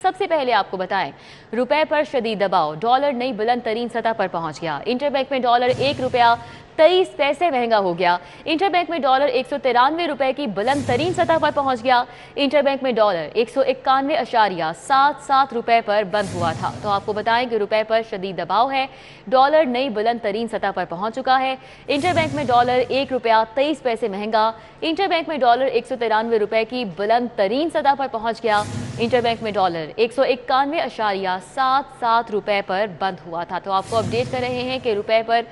सबसे पहले आपको बताएं, रुपए पर शदीद दबाव, डॉलर नई बुलंद तरीन सतह पर पहुंच गया। इंटरबैंक में डॉलर 1 रुपया 23 पैसे महंगा हो गया। इंटरबैंक में डॉलर 193 रुपए की बुलंद तरीन सतह पर पहुंच गया। इंटरबैंक में डॉलर 191.77 रुपए पर बंद हुआ था। तो आपको बताएं कि रुपए पर शदीद दबाव है, डॉलर नई बुलंद तरीन सतह पर पहुंच चुका है। इंटरबैंक में डॉलर 1 रुपया 23 पैसे महंगा। इंटरबैंक में डॉलर 193 रुपए की बुलंद तरीन सतह पर पहुंच गया। इंटरबैंक में डॉलर 191.77 रुपए पर बंद हुआ था। तो आपको अपडेट कर रहे हैं कि रुपए पर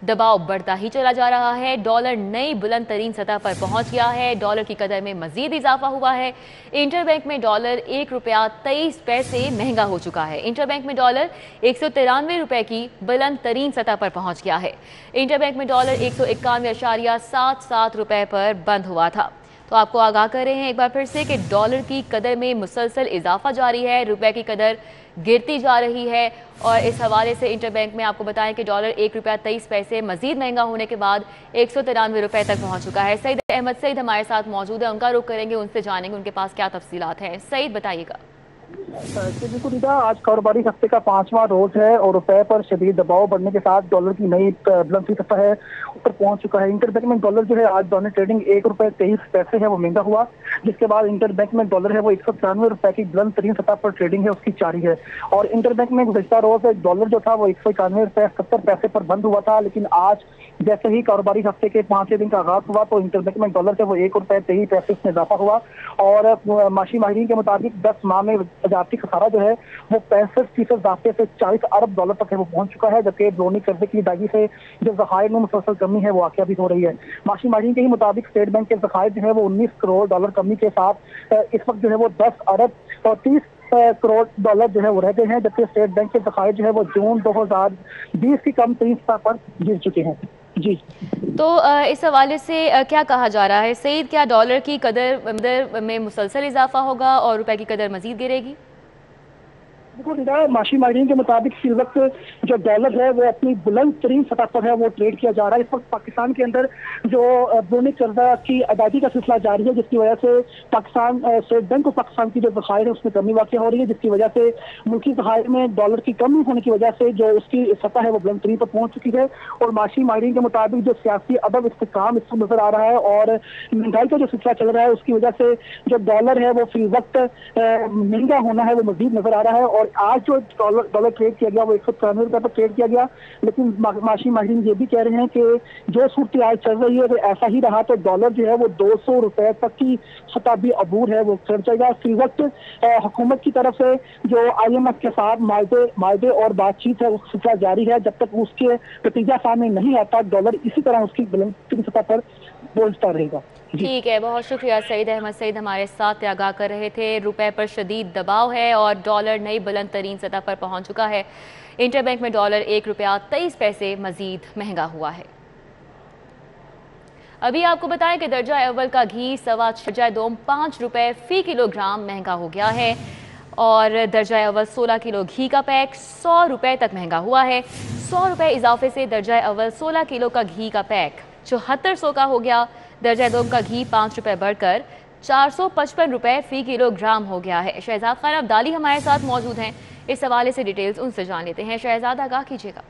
दबाव बढ़ता ही चला जा रहा है, डॉलर नई बुलंद तरीन सतह पर पहुंच गया है, डॉलर की कदर में मजीद इजाफा हुआ है। इंटरबैंक में डॉलर 1 रुपया 23 पैसे महंगा हो चुका है। इंटरबैंक में डॉलर 193 रुपए की बुलंद तरीन सतह पर पहुंच गया है। इंटरबैंक में डॉलर 191.77 रुपए पर बंद हुआ था। तो आपको आगाह कर रहे हैं एक बार फिर से कि डॉलर की कदर में मुसलसल इजाफा जारी है, रुपए की कदर गिरती जा रही है। और इस हवाले से इंटरबैंक में आपको बताएं कि डॉलर 1 रुपया 23 पैसे मजीद महंगा होने के बाद 193 रुपए तक पहुंच चुका है। सईद अहमद सईद हमारे साथ मौजूद है, उनका रुख करेंगे, उनसे जानेंगे उनके पास क्या तफसीलात हैं। सईद बताइएगा। बिल्कुल, आज कारोबारी हफ्ते का 5वां रोज है और रुपए पर शदीद दबाव बढ़ने के साथ डॉलर की नई बुलंद सतह है ऊपर पहुंच चुका है। इंटरबैंक में डॉलर जो है आज डॉलर ट्रेडिंग 1 रुपए 23 पैसे है वो महंगा हुआ, जिसके बाद इंटरबैंक में डॉलर है वो 193 रुपए की बुलंद तरीन सतह पर ट्रेडिंग है उसकी जारी है। और इंटरबैंक में गुज़श्ता रोज डॉलर जो था वो 191 रुपए 70 पैसे पर बंद हुआ था, लेकिन आज जैसे ही कारोबारी हफ्ते के 5वें दिन का आगाज हुआ तो इंटरबैंक में डॉलर से वो 1 रुपए 23 पैसे उसमें इजाफा हुआ। और माशी माहिरीन के मुताबिक 10 माह में तजारती खसारा जो है वो 65% इजाफे से 40 अरब डॉलर तक है वो पहुंच चुका है, जबकि ड्रोनी कर्जे की अदायगी से जो ज़खायर में मुसलसल कमी है वो वाक़या भी हो रही है। माशी माहिरीन के ही मुताबिक स्टेट बैंक के ज़खायर जो है वो 19 करोड़ डॉलर कमी के साथ इस वक्त जो है वो 10 अरब और 30 करोड़ डॉलर जो है वो रह गए हैं, जबकि स्टेट बैंक के ज़खायर जो है वो जून 2020 की कम तरीन सतह पर गिर चुके हैं। जी, तो इस हवाले से क्या कहा जा रहा है सईद, क्या डॉलर की कदर में मुसलसल इजाफा होगा और रुपए की कदर मजीद गिरेगी? देखो, माशी माहिरीन के मुताबिक इस वक्त जो डॉलर है वो अपनी बुलंद तरीन सतह पर है वो ट्रेड किया जा रहा है। इस वक्त पाकिस्तान के अंदर जो ड्रोनी कर्जा की अदायगी का सिलसिला जारी है, जिसकी वजह से Pakistan state bank of Pakistan की जो ज़खायर है उसमें कमी वाक़ हो रही है, जिसकी वजह से मुल्की ज़खायर में डॉलर की कमी होने की वजह से जो उसकी सतह है वो बुलंद तरीन पर पहुंच चुकी है। और माशी माहिरीन के मुताबिक जो सियासी अदब इस्तेकाम इस नजर आ रहा है और महंगाई का जो सिलसिला चल रहा है उसकी वजह से जो डॉलर है वो फी वक्त महंगा होना है वो मजीद नजर आ रहा है। और आज जो डॉलर ट्रेड किया गया वो 193 रुपए पर ट्रेड किया गया, लेकिन माशी माहिरीन ये भी कह रहे हैं कि जो सूरत हाल चल रही है तो ऐसा ही रहा तो डॉलर जो है वो 200 रुपए तक की सतह भी अबूर है वो चढ़ जाएगा। इस वक्त हुकूमत की तरफ से जो IMF के साथ मायदे और बातचीत है उसका सिलसिला जारी है, जब तक उसके नतीजा सामने नहीं आता डॉलर इसी तरह उसकी बुलंद सतह पर पहुंचता रहेगा। ठीक है, बहुत शुक्रिया सईद अहमद सईद हमारे साथ आगाह कर रहे थे। रुपए पर शदीद दबाव है और डॉलर नई बुलंद तरीन सतह पर पहुंच चुका है। इंटरबैंक में डॉलर 1 रुपया 23 पैसे मजीद महंगा हुआ है। अभी आपको बताएं कि दर्जा अव्वल का घी सवा 5 रुपए फी किलोग्राम महंगा हो गया है और दर्जा अव्वल 16 किलो घी का पैक 100 रुपए तक महंगा हुआ है। 100 रुपए इजाफे से दर्जा अव्वल 16 किलो का घी का पैक 7400 का हो गया। दर्जा दोम का घी 5 रुपए बढ़कर 455 रुपए फी किलोग्राम हो गया है। शहजाद खान अब्दाली हमारे साथ मौजूद हैं, इस हवाले से डिटेल्स उनसे जान लेते हैं। शहजाद आगाह कीजिएगा।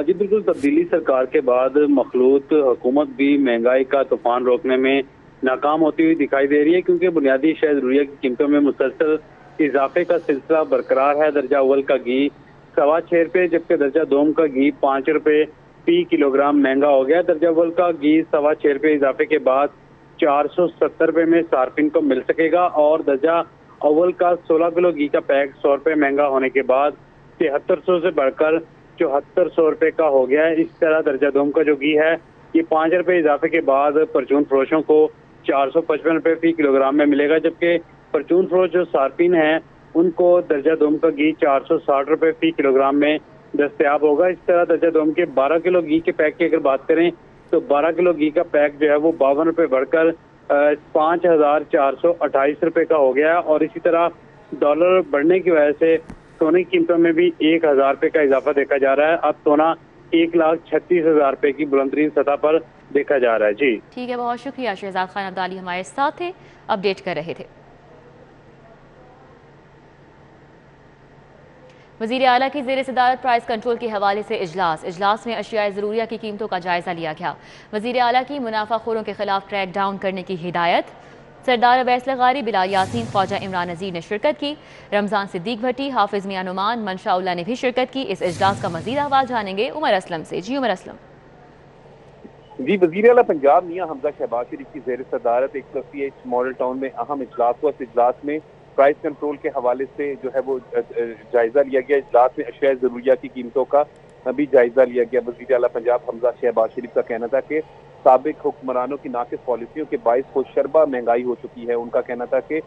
जी बिल्कुल, तब्दीली सरकार के बाद मखलूत हुकूमत भी महंगाई का तूफान रोकने में नाकाम होती हुई दिखाई दे रही है, क्योंकि बुनियादी शहद रुइया की कीमतों में मुसलसल इजाफे का सिलसिला बरकरार है। दर्जा अव्वल का घी 6.25 रुपए जबकि दर्जा दोम का घी 5 रुपए फी किलोग्राम महंगा हो गया। दर्जा अव्वल का घी 6.25 रुपए इजाफे के बाद 470 रुपए में सार्फिन को मिल सकेगा और दर्जा अव्वल का 16 किलो घी का पैक 100 रुपए महंगा होने के बाद 7300 से बढ़कर 7400 रुपए का हो गया है। इस तरह दर्जा दोम का जो घी है ये 5 रुपए इजाफे के बाद परचून फरोशों को 455 रुपए फी किलोग्राम में मिलेगा, जबकि परचून फरोश जो सार्फिन है उनको दर्जा दोम का घी 460 रुपए फी किलोग्राम में दस्तयाब होगा। इस तरह दर्जा दोम के 12 किलो घी के पैक की अगर बात करें तो 12 किलो घी का पैक जो है वो 52 रुपए बढ़कर 5428 रुपए का हो गया। और इसी तरह डॉलर बढ़ने की वजह से सोने की कीमतों में भी 1000 रुपए का इजाफा देखा जा रहा है। अब सोना 1,36,000 रुपए की बुलंदतरीन सतह पर देखा जा रहा है। जी ठीक है, बहुत शुक्रिया। शहजाद खान अब्दाली हमारे साथ थे, अपडेट कर रहे थे। वज़ीर आला की ज़ेर सदारत प्राइस कंट्रोल के हवाले से इजलास में अशियाए ज़रूरिया की कीमतों का जायज़ा लिया गया। वज़ीर आला की मुनाफाखोरों के खिलाफ क्रैक डाउन करने की हिदायत। सरदार अवैस लगारी, बिलाल यासीन, ख्वाजा इमरान नज़ीर ने शिरकत की। रमज़ान सिद्दीक भट्टी, हाफिज़ मियां नुमान, मंशा उल्ला ने भी शिरकत की। इस इजलास का मज़ीद अहवाल जानेंगे उमर असलम से। जी उमर असलम। जी, वज़ीर आला पंजाब मियां हमजा शहबाज शरीफ की ज़ेर सदारत 180 मॉडल टाउन में अहम इजलास हुआ। इस इजलास में प्राइस कंट्रोल के हवाले से जो है वो जायजा लिया गया। इजलास में अशिया ज़रूरिया की कीमतों का भी जायजा लिया गया। वज़ीर आला पंजाब हमजा शहबाज शरीफ का कहना था कि साबिक हुक्मरानों की नाकिस पॉलिसियों के बाइस खुशरबा महंगाई हो चुकी है। उनका कहना था कि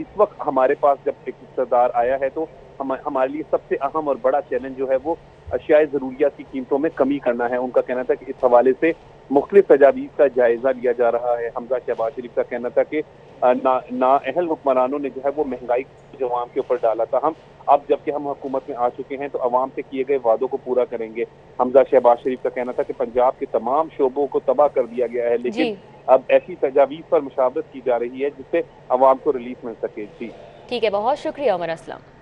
इस वक्त हमारे पास जब एक इक़्तिदार आया है तो हमारे लिए सबसे अहम और बड़ा चैलेंज जो है वो अशियाए ज़रूरियात की कीमतों में कमी करना है। उनका कहना था कि इस हवाले से मुख्तलिफ तजावीज़ का जायज़ा लिया जा रहा है। हमजा शहबाज शरीफ का कहना था कि नाअहल हुक्मरानों ने जो है वो महंगाई जो अवाम के ऊपर डाला था, अब जबकि हम हुकूमत में आ चुके हैं तो अवाम से किए गए वादों को पूरा करेंगे। हमजा शहबाज शरीफ का कहना था कि पंजाब के तमाम शोबों को तबाह कर दिया गया है, लेकिन अब ऐसी तजावीज़ पर मुशावरत की जा रही है जिससे अवाम को रिलीफ मिल सके। जी ठीक है, बहुत शुक्रिया उमर असलम।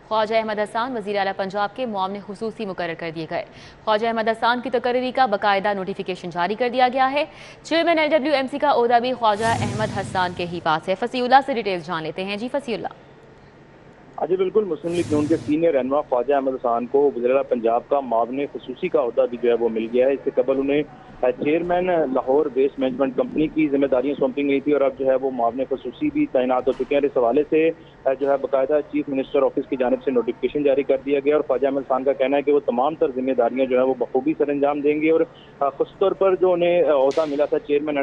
ख्वाजा अहमद हसन वज़ीर आला पंजाब के मुआवने खुसूसी मुकर्रर कर दिए गए। ख्वाजा अहमद हसन की तकर्री का बाकायदा नोटिफिकेशन जारी कर दिया गया है। चेयरमैन LWMC का ओहदा भी ख्वाजा अहमद हसन के ही पास है। फसीउल्लाह से डिटेल्स जान लेते हैं। जी फसीउल्लाह। जी बिल्कुल, मुस्लिम लीग नून के सीनियर रहनुमा ख्वाजा अहमद हसन को वज़ीर आला पंजाब का मुआवने खुसूसी का ओहदा भी जो है वो मिल गया है। इससे कबल उन्हें chairman Lahore waste management company की जिम्मेदारियां सौंपी गई थी और अब जो है वो मुआवने खुसूसी भी तैनात हो चुके हैं। इस हवाले से जो है बाकायदा चीफ मिनिस्टर ऑफिस की जानिब से नोटिफिकेशन जारी कर दिया गया और ख्वाजा अहमद हसन का कहना है कि वो तमाम तर जिम्मेदारियां जो है वो बखूबी सर अंजाम देंगे और खास तौर पर जो उन्हें ओहदा मिला था चेयरमैन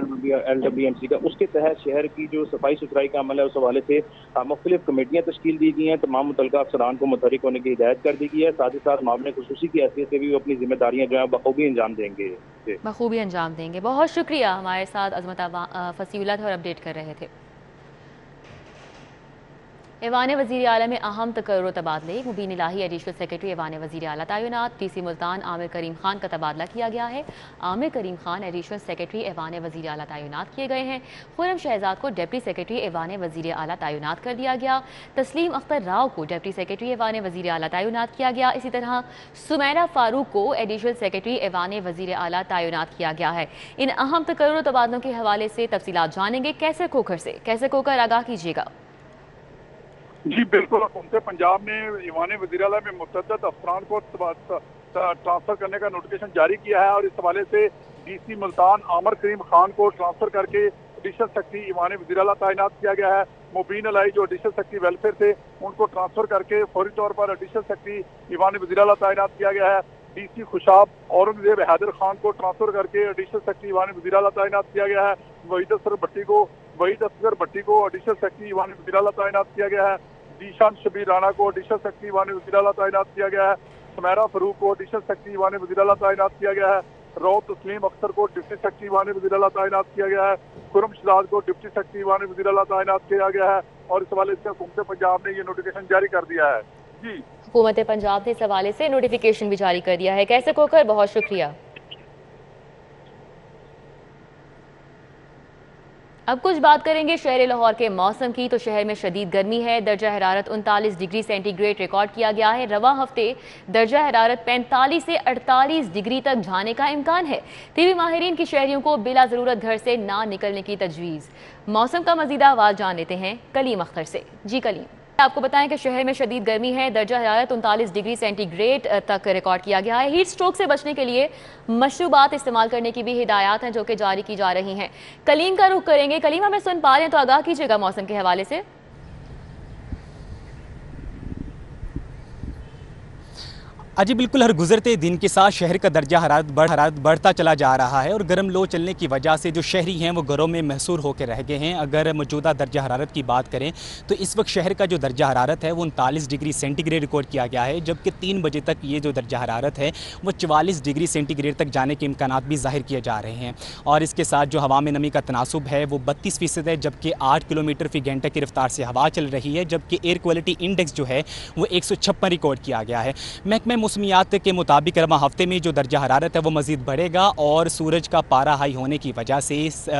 LWMC का, उसके तहत शहर की जो सफाई सुथराई का अमल है उस हवाले से मुख्तलिफ कमेटियां तश्कील दी गई हैं। तमाम मुतल्लिका अफसरान को मुतहरिक होने की हिदायत कर दी गई है। साथ ही साथ मुआवने खुसूसी की हैसियत से भी वो अपनी जिम्मेदारियां जो है बखूबी अंजाम देंगे। बहुत शुक्रिया, हमारे साथ अजमत फसीउल्लाह और अपडेट कर रहे थे। ऐवान वज़ीर आला में अहम तकर्रुर तबादले। मुबीन इलाही एडिशनल सेक्रेटरी ऐवान वज़ीर आला तैनात। DC मुल्तान आमिर करीम खान का तबादला किया गया है। आमिर करीम खान एडिशनल सेक्रेटरी ऐवान वज़ीर आला तैनात किए गए हैं। खुर्रम शहजाद को डिप्टी सेक्रेटरी ऐवान वज़ीर आला तैनात कर दिया गया। तस्लीम अख्तर राव को डिप्टी सेक्रेटरी ऐवान वज़ीर आला तैनात किया गया। इसी तरह सुमैरा फारूक को एडिशनल सेक्रेटरी ऐवान वज़ीर आला तैनात किया गया है। इन अहम तकर्रुर तबादलों के हवाले से तफसीलात जानेंगे कैसर कोकर से। कैसर कोकर, आगाह कीजिएगा। जी बिल्कुल, हुकूमत पंजाब ने ईवान वज़ीर आला में मुतअद्दिद अफसरान को ट्रांसफर करने का नोटिफिकेशन जारी किया है और इस हवाले से DC मुल्तान आमिर करीम खान को ट्रांसफर करके एडिशनल सेक्रेटरी ईवान वज़ीर आला तैनात किया गया है। मुबीन इलाही जो एडिशनल सेक्रेटरी वेलफेयर थे उनको ट्रांसफर करके फौरी तौर पर एडिशनल सेक्रेटरी ईवान वज़ीर आला तैनात किया गया है। DC खुशाब औरंगजेब हैदर खान को ट्रांसफर करके एडिशनल सेक्रेटरी ईवान वज़ीर आला तैनात किया गया है। वहीद असगर भट्टी को एडिशनल सेक्रेटरी ईवान वज़ीर आला तैनात किया गया है। जीशान शबीर राणा को एडिशनल सेक्रेटरी ईवान वज़ीर आला तैनात किया गया है। सुमैरा फारूक को एडिशनल सेक्रेटरी ईवान वज़ीर आला तैनात किया गया है। रौ तस्लीम अख्तर को डिप्टी सेक्रेटरी ईवान वज़ीर आला तैनात किया गया है। खुर्रम शहजाद को डिप्टी सेक्रेटरी ईवान वज़ीर आला तैनात किया गया है और इस हवाले से हुकूमत पंजाब ने ये नोटिफिकेशन जारी कर दिया है। जी, हुकूमत पंजाब ने इस हवाले से नोटिफिकेशन भी जारी कर दिया है। कैसे कोकर, बहुत शुक्रिया। अब कुछ बात करेंगे शहर लाहौर के मौसम की। तो शहर में शदीद गर्मी है। दर्जा हरारत 39 डिग्री सेंटीग्रेड रिकॉर्ड किया गया है। रवां हफ्ते दर्जा हरारत 45 से 48 डिग्री तक जाने का इम्कान है। टीवी माहिरीन की शहरियों को बिला ज़रूरत घर से ना निकलने की तजवीज़। मौसम का मज़ीद अहवाल जान लेते हैं कलीम अख्तर से। जी कलीम, आपको बताएं कि शहर में शदीद गर्मी है। दर्जा हरारत 39 डिग्री सेंटीग्रेड तक रिकॉर्ड किया गया है। हीट स्ट्रोक से बचने के लिए मशरूबात इस्तेमाल करने की भी हिदायत हैं जो कि जारी की जा रही हैं। कलीम का रुख करेंगे। कलीम, हमें सुन पा रहे हैं तो आगाह कीजिएगा मौसम के हवाले से। जी बिल्कुल, हर गुजरते दिन के साथ शहर का दर्जा हरारत बढ़ता चला जा रहा है और गर्म लो चलने की वजह से जो शहरी हैं वो घरों में महसूर होकर रह गए हैं। अगर मौजूदा दर्जा हरारत की बात करें तो इस वक्त शहर का जो दर्जा हरारत है वो 39 डिग्री सेंटीग्रेड रिकॉर्ड किया गया है, जबकि 3 बजे तक ये जो दर्जा हरारत है वो 44 डिग्री सेंटीग्रेड तक जाने के इम्कानात भी ज़ाहिर किए जा रहे हैं। और इसके साथ जो हवा में नमी का तनासुब है वो 32% है, जबकि 8 किलोमीटर फी घंटे की रफ्तार से हवा चल रही है, जबकि एयर क्वालिटी इंडेक्स जो है वो 156 रिकॉर्ड किया गया है। महकमा मौसमियात के मुताबिक रवां हफ्ते में जो दर्जा हरारत है वो मज़ीद बढ़ेगा और सूरज का पारा हाई होने की वजह से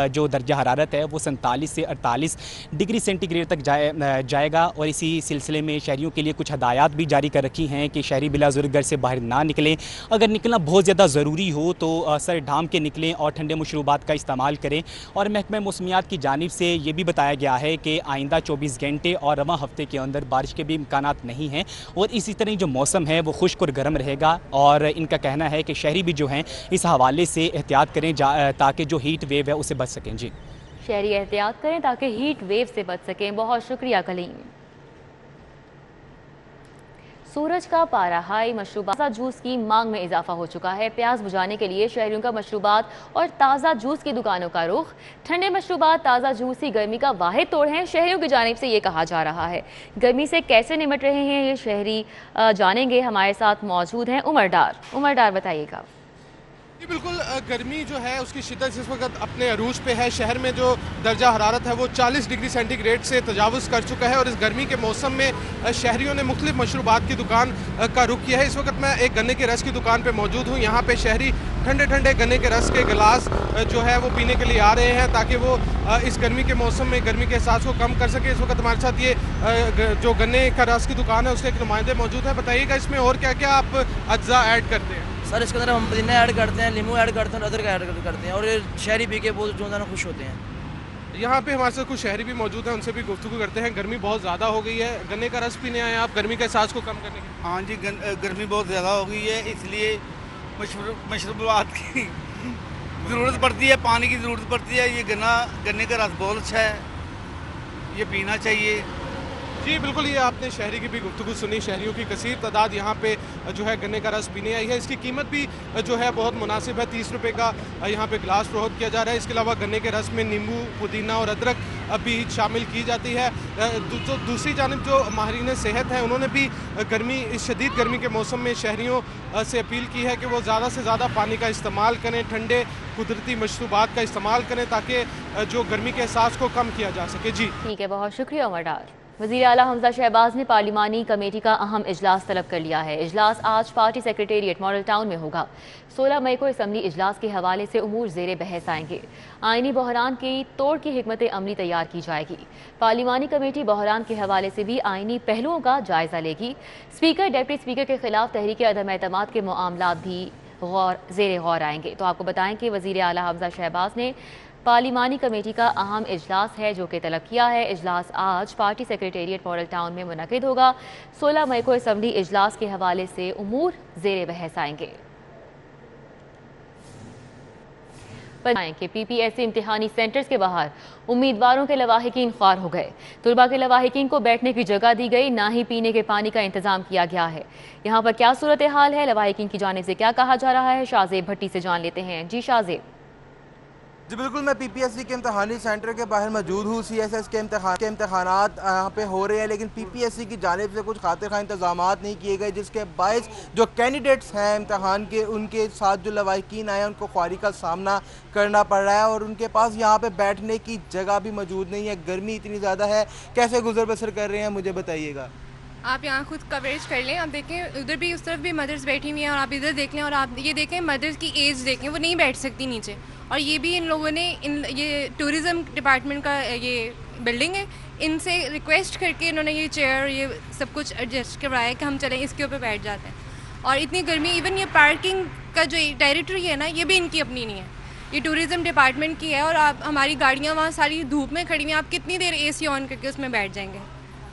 जो दर्जा हरारत है वो 47 से 48 डिग्री सेंटीग्रेड तक जाएगा। और इसी सिलसिले में शहरियों के लिए कुछ हदायत भी जारी कर रखी हैं कि शहरी बिला ज़रूरत घर से बाहर ना निकलें। अगर निकलना बहुत ज़्यादा ज़रूरी हो तो सर ढाम के निकलें और ठंडे मशरूबात का इस्तेमाल करें। और महकमा मौसमियात की जानिब से ये भी बताया गया है कि आइंदा 24 घंटे और रवां हफ्ते के अंदर बारिश के भी इम्कानात नहीं हैं और इसी तरह जो मौसम है वो खुश्क और गर्म रहेगा। और इनका कहना है कि शहरी भी जो हैं इस हवाले से एहतियात करें ताकि जो हीट वेव है उससे बच सकें। जी, शहरी एहतियात करें ताकि हीट वेव से बच सकें। बहुत शुक्रिया कलीम। सूरज का पारा हाई, मशरूबात ताज़ा जूस की मांग में इजाफा हो चुका है। प्यास बुझाने के लिए शहरियों का मशरूबात और ताज़ा जूस की दुकानों का रुख। ठंडे मशरूबात ताज़ा जूस ही गर्मी का वाहिद तोड़ है, शहरियों की जानिब से ये कहा जा रहा है। गर्मी से कैसे निमट रहे हैं ये शहरी जानेंगे। हमारे साथ मौजूद हैं उमर डार, बताइएगा। जी बिल्कुल, गर्मी जो है उसकी शिद्दत इस वक्त अपने अरूज पे है। शहर में जो दर्जा हरारत है वो 40 डिग्री सेंटीग्रेड से तजावुज़ कर चुका है और इस गर्मी के मौसम में शहरियों ने मुख्तलिफ मशरूबात की दुकान का रुख किया है। इस वक्त मैं एक गन्ने के रस की दुकान पे मौजूद हूँ। यहाँ पे शहरी ठंडे ठंडे गन्ने के रस के गिलास जो है वो पीने के लिए आ रहे हैं ताकि वो इस गर्मी के मौसम में गर्मी के एहसास को कम कर सके। इस वक्त हमारे साथ ये जो गन्ने का रस की दुकान है उसके एक नुमाइंदे मौजूद है। बताइएगा इसमें और क्या क्या आप अज्जा ऐड करते हैं? सर इसके अंदर हम पुदीना ऐड करते हैं, नींबू ऐड करते हैं, अदरक ऐड करते हैं और ये शहरी पी के बहुत जो है खुश होते हैं। यहाँ पे हमारे साथ कुछ शहरी भी मौजूद हैं, उनसे भी गुफ्तगू करते हैं। गर्मी बहुत ज़्यादा हो गई है, गन्ने का रस पीने आए आप गर्मी के एहसास को कम करने के लिए? हाँ जी, गर्मी बहुत ज़्यादा हो गई है, इसलिए मशरूबात की ज़रूरत पड़ती है, पानी की ज़रूरत पड़ती है। ये गन्ने का रस बहुत अच्छा है, ये पीना चाहिए। जी बिल्कुल, ये आपने शहरी की भी गुफ्तगू सुनी। शहरियों की कसीर तादाद यहाँ पे जो है गन्ने का रस पीने आई है। इसकी कीमत भी जो है बहुत मुनासिब है, 30 रुपये का यहाँ पे गिलास फरोख्त किया जा रहा है। इसके अलावा गन्ने के रस में नींबू, पुदीना और अदरक भी शामिल की जाती है। दूसरी जानिब जो माहिरीन सेहत हैं उन्होंने भी इस शदीद गर्मी के मौसम में शहरियों से अपील की है कि वो ज़्यादा से ज़्यादा पानी का इस्तेमाल करें, ठंडे कुदरती मशरूबात का इस्तेमाल करें ताकि जो गर्मी के एहसास को कम किया जा सके। जी ठीक है, बहुत शुक्रिया उमर डार। वज़ीर आला हमजा शहबाज ने पार्लिमानी कमेटी का अहम इजलास तलब कर लिया है। इजलास आज पार्टी सेक्रेटेरिएट मॉडल टाउन में होगा। 16 मई को असम्बली इजलास के हवाले से उमूर ज़ेरे बहस आएंगे। आइनी बहरान की तोड़ की हिकमत अमली तैयार की जाएगी। पार्लिमानी कमेटी बहरान के हवाले से भी आइनी पहलुओं का जायजा लेगी। स्पीकर, डिप्टी स्पीकर के खिलाफ तहरीक अदम एतमाद के मामलात भी ज़ेरे गौर आएंगे। तो आपको बताएं कि वज़ीर आला हमजा शहबाज ने पार्लिमानी कमेटी का अहम इजलास है जो कि तलब किया है। इजलास आज पार्टी सेक्रेटेरिएट मॉडल टाउन में मुनक़िद होगा। 16 मई को असम्बली इजलास के हवाले से उमूर ज़ेरे बहस आएंगे। कि पीपीएससी इम्तिहानी सेंटर्स के बाहर उम्मीदवारों के लवाहिकीन ख्वार हो गए। तुलबा के लवाहिकीन को बैठने की जगह दी गई, ना ही पीने के पानी का इंतजाम किया गया है। यहाँ पर क्या सूरत हाल है, लवाहिकीन की जानिब से क्या कहा जा रहा है, शाहजेब भट्टी से जान लेते हैं। जी शाहजेब। जी बिल्कुल, मैं पीपीएससी के इम्तहानी सेंटर के बाहर मौजूद हूँ। सीएसएस के इम्तहानात यहाँ पे हो रहे हैं, लेकिन पीपीएससी की जानिब से कुछ खातिर खा इंतजाम नहीं किए गए, जिसके बायस जो कैंडिडेट्स हैं इम्तहान के, उनके साथ जो लवाहिकीन आए उनको ख्वारी का सामना करना पड़ रहा है और उनके पास यहाँ पे बैठने की जगह भी मौजूद नहीं है। गर्मी इतनी ज़्यादा है, कैसे गुजर बसर कर रहे हैं मुझे बताइएगा। आप यहाँ खुद कवरेज कर लें, आप देखें उधर भी उस तरफ भी मदर्स बैठी हुई हैं और आप इधर देख लें और आप ये देखें मदर्स की एज देखें, वो नहीं बैठ सकती नीचे। और ये भी इन लोगों ने ये टूरिज़म डिपार्टमेंट का ये बिल्डिंग है, इनसे रिक्वेस्ट करके इन्होंने ये चेयर ये सब कुछ एडजस्ट करवाया कि हम चलें इसके ऊपर बैठ जाते हैं। और इतनी गर्मी, इवन ये पार्किंग का जो टेरिटरी है ना, ये भी इनकी अपनी नहीं है, ये टूरिज़म डिपार्टमेंट की है। और आप हमारी गाड़ियाँ वहाँ सारी धूप में खड़ी हुई हैं, आप कितनी देर AC ऑन करके उसमें बैठ जाएंगे।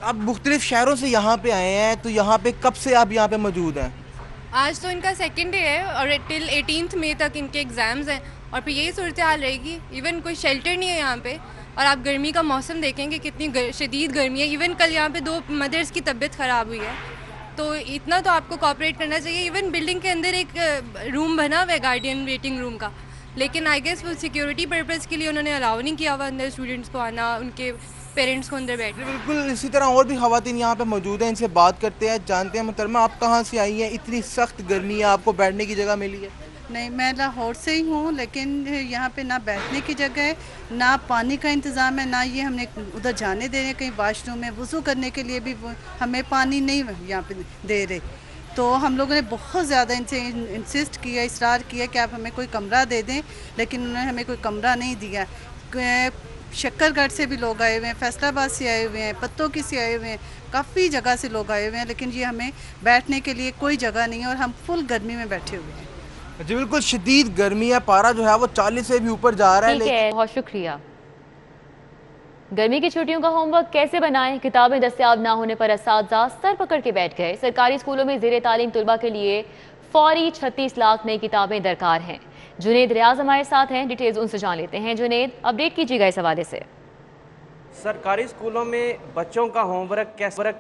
आप मुख्तलिफ शहरों से यहाँ पे आए हैं, तो यहाँ पे कब से आप यहाँ पे मौजूद हैं? आज तो इनका सेकंड डे है और टिल 18 मई तक इनके एग्ज़ाम्स हैं और फिर यही सूरत हाल रहेगी। इवन कोई शेल्टर नहीं है यहाँ पे। और आप गर्मी का मौसम देखेंगे कितनी शदीद गर्मी है। इवन कल यहाँ पे 2 मदर्स की तबीयत ख़राब हुई है, तो इतना तो आपको कोऑपरेट करना चाहिए। इवन बिल्डिंग के अंदर एक रूम बना हुआ है गार्डियन वेटिंग रूम का, लेकिन आई गेस वो सिक्योरिटी पर्पज़ के लिए उन्होंने अलाउ नहीं किया हुआ अंदर स्टूडेंट्स को आना, उनके पेरेंट्स को अंदर बैठने। बिल्कुल, इसी तरह और भी ख़वातीन यहाँ पे मौजूद हैं, इनसे बात करते हैं, जानते हैं। मुहतरमा, आप कहाँ से आई हैं? इतनी सख्त गर्मी है, आपको बैठने की जगह मिली है? नहीं, मैं लाहौर से ही हूँ, लेकिन यहाँ पे ना बैठने की जगह है, ना पानी का इंतज़ाम है, ना ये हमने उधर जाने दे रहे कहीं वाशरूम में, वज़ू करने के लिए भी हमें पानी नहीं यहाँ पे दे रहे। तो हम लोगों ने बहुत ज़्यादा इनसे इंसिस्ट किया, इसरार किया कि आप हमें कोई कमरा दे दें, लेकिन उन्होंने हमें कोई कमरा नहीं दिया। शक्करगढ़ से भी लोग आए हुए हैं, फैसलाबाद से आए हुए हैं, पत्तों की से आए हुए हैं, काफ़ी जगह से लोग आए हुए हैं, लेकिन ये हमें बैठने के लिए कोई जगह नहीं है और हम फुल गर्मी में बैठे हुए हैं। जी बिल्कुल शदीद गर्मी है, पारा जो है वो 40 से भी ऊपर जा रहा है। ठीक है, बहुत शुक्रिया। गर्मी की छुट्टियों का होमवर्क कैसे बनाएं? किताबें दस्तयाब ना होने पर असातिज़ा सर पकड़ के बैठ गए। सरकारी स्कूलों में ज़ेरे तालीम तलबा के लिए फौरी 36 लाख नई किताबें दरकार हैं। जुनेद रियाज हमारे साथ हैं, डिटेल्स उनसे जान लेते हैं। जुनेद, अपडेट कीजिएगा इस हवाले से। सरकारी स्कूलों में बच्चों का होमवर्क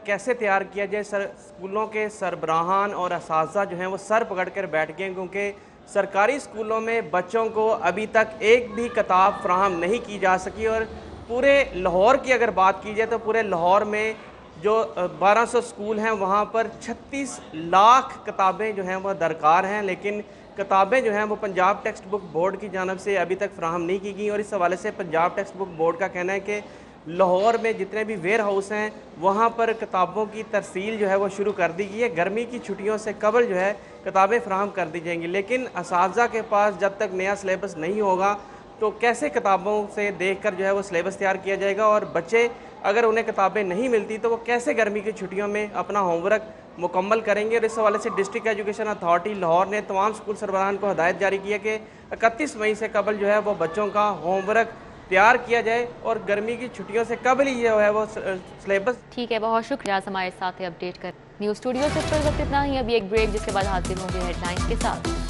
कैसे तैयार किया जाए? स्कूलों के सरबराहान और असातिज़ा जो हैं वो सर पकड़ कर बैठ गए, क्योंकि सरकारी स्कूलों में बच्चों को अभी तक एक भी किताब फराहम नहीं की जा सकी। और पूरे लाहौर की अगर बात की जाए तो पूरे लाहौर में जो 1200 स्कूल हैं वहाँ पर 36 लाख किताबें जो हैं वो दरकार हैं, लेकिन किताबें जो हैं वो पंजाब टेक्स्ट बुक बोर्ड की जानब से अभी तक फ्राहम नहीं की गई। और इस हवाले से पंजाब टेक्स्ट बुक बोर्ड का कहना है कि लाहौर में जितने भी वेयर हाउस हैं वहाँ पर किताबों की तरसील जो है वो शुरू कर दी गई है। गर्मी की छुट्टियों से कबल जो है किताबें फ्राहम कर दी जाएंगी, लेकिन असातिज़ा के पास जब तक नया सिलेबस नहीं होगा तो कैसे किताबों से देखकर जो है वो सिलेबस तैयार किया जाएगा? और बच्चे अगर उन्हें किताबें नहीं मिलती तो वो कैसे गर्मी की छुट्टियों में अपना होमवर्क मुकम्मल करेंगे? और इस हवाले से डिस्ट्रिक्ट एजुकेशन अथॉरिटी लाहौर ने तमाम स्कूल सरबराहान को हदायत जारी की है कि 31 मई से कबल जो है वो बच्चों का होमवर्क तैयार किया जाए और गर्मी की छुट्टियों से कबल ही जो है वो सिलेबस। ठीक है, बहुत शुक्रिया हमारे साथ अपडेट कर। न्यूज़ स्टूडियो से इस वक्त इतना ही। अभी एक ब्रेक, जिसके बाद हाजिर होंगे हेडलाइंस के साथ।